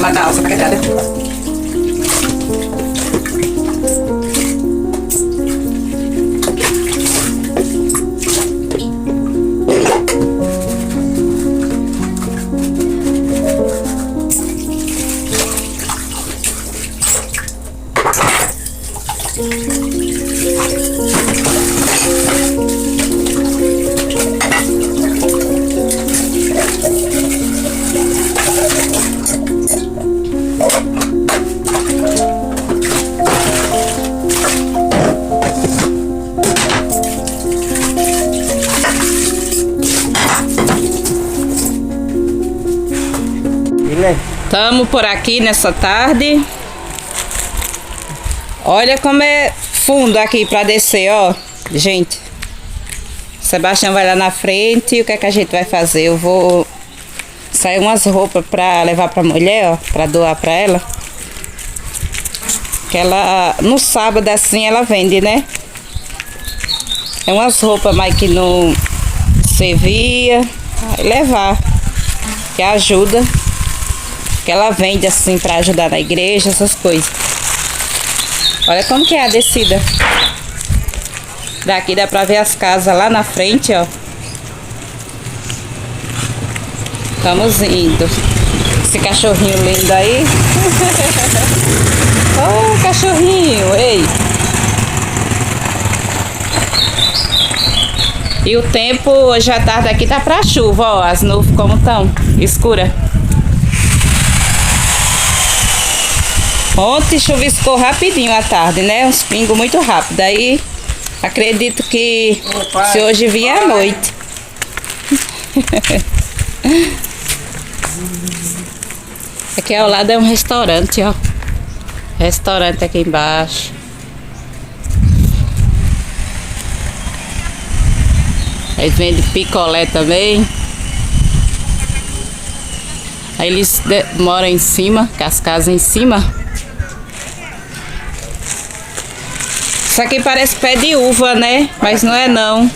matar a alça paquetada. Estamos por aqui nessa tarde. Olha como é fundo aqui para descer, ó. Gente, Sebastião vai lá na frente. E o que é que a gente vai fazer? Eu vou sair umas roupas para levar para a mulher, ó, para doar para ela. Que ela, no sábado assim, ela vende, né? É umas roupas mais que não servia. Levar, que ajuda. Que ela vende assim para ajudar na igreja, essas coisas. Olha como que é a descida. Daqui dá pra ver as casas lá na frente, ó. Estamos indo. Esse cachorrinho lindo aí. Oh, cachorrinho, ei. E o tempo hoje à tarde aqui tá pra chuva, ó. As nuvens como estão, escura. Ontem chuviscou rapidinho à tarde, né? Uns pingos muito rápido. Aí acredito que se hoje vier à noite. Aqui ao lado é um restaurante, ó. Restaurante aqui embaixo. Aí vende picolé também. Aí eles moram em cima, com as casas em cima. Isso aqui parece pé de uva, né? Mas não é não.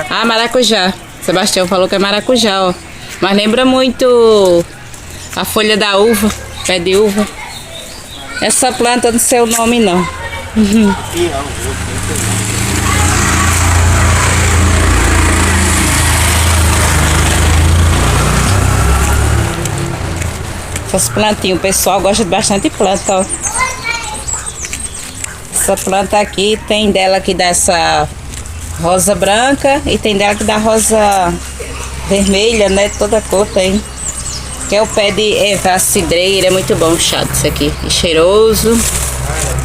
Ah, maracujá. Sebastião falou que é maracujá, ó. Mas lembra muito a folha da uva, pé de uva. Essa planta não sei o nome não. Essas plantinhas, o pessoal gosta de bastante planta, ó. Essa planta aqui, tem dela que dá essa rosa branca e tem dela que dá rosa vermelha, né? Toda cor tem. Que é o pé de cidreira, é muito bom o chá disso aqui. E cheiroso.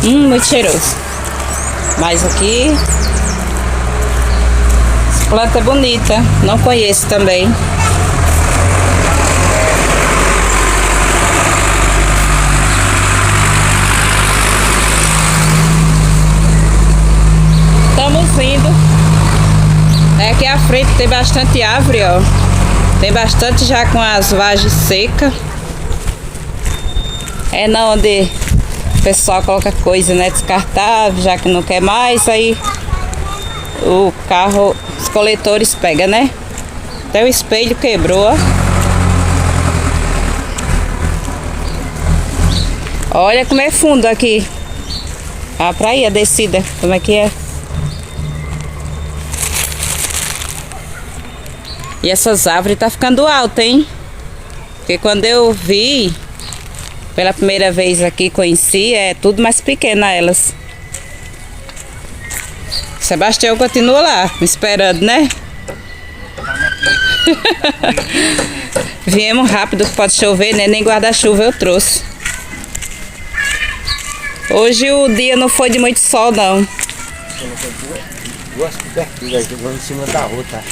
Muito cheiroso. Mas aqui, essa planta é bonita. Não conheço também. Indo. Aqui à frente tem bastante árvore, ó. Tem bastante já com as vagens secas. É na onde o pessoal coloca coisa, né, descartável, já que não quer mais, aí o carro, os coletores pegam, né? Até o espelho quebrou, ó. Olha como é fundo aqui. A praia, a descida, como é que é? E essas árvores tá ficando altas, hein? Porque quando eu vi, pela primeira vez aqui, conheci, é tudo mais pequena elas. Sebastião continua lá, me esperando, né? Viemos rápido, que pode chover, né? Nem guarda-chuva eu trouxe. Hoje o dia não foi de muito sol, não. Duas coberturas, vou em cima da outra.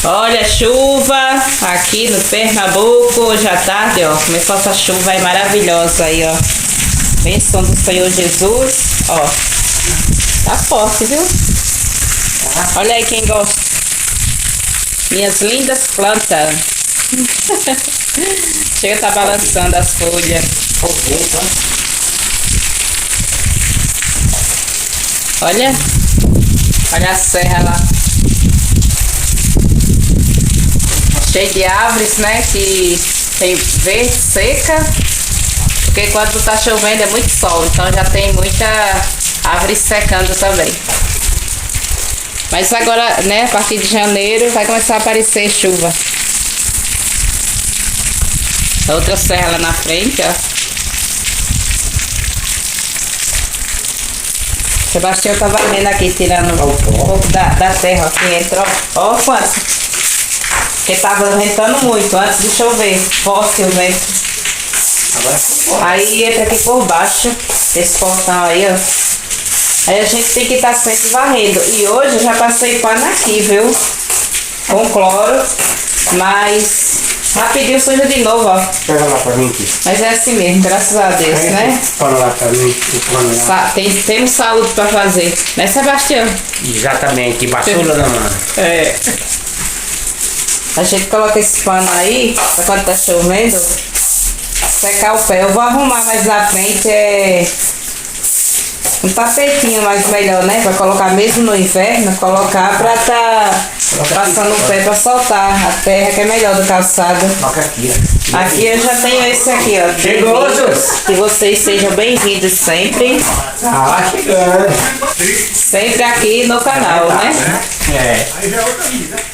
Olha, chuva aqui no Pernambuco, hoje à tarde, ó, começou essa chuva aí maravilhosa aí, ó. Bênção do Senhor Jesus, ó. Tá forte, viu? Olha aí quem gosta. Minhas lindas plantas. Chega, tá balançando as folhas. Olha. Olha a serra lá. Cheio de árvores, né? Que tem verde, seca. Porque quando tá chovendo é muito sol. Então já tem muita árvore secando também. Mas agora, né? A partir de janeiro vai começar a aparecer chuva. A outra serra lá na frente, ó. Sebastião tá varrendo aqui, tirando um pouco da terra, ó, que entrou. Ó, quanto? Porque tava ventando muito antes de chover, forte o vento. Aí entra aqui por baixo, esse portão aí, ó. Aí a gente tem que estar sempre varrendo. E hoje eu já passei pano aqui, viu? Com cloro, mas rapidinho suja de novo, ó. Pega lá pra mim aqui. Mas é assim mesmo, graças a Deus, né? Pano lá pra mim, o pano lá. Temos saúde pra fazer, né, Sebastião? Exatamente, basura na mão. É. A gente coloca esse pano aí, pra quando tá chovendo, secar o pé. Eu vou arrumar mais na frente, um tapetinho mais melhor, né? Pra colocar mesmo no inverno, colocar pra tá passando o pé pra soltar a terra, que é melhor do calçado. Coloca aqui, ó. Aqui eu já tenho esse aqui, ó. Chegou, que vocês sejam bem-vindos sempre. Ah, chegando. Sempre aqui no canal, né? É.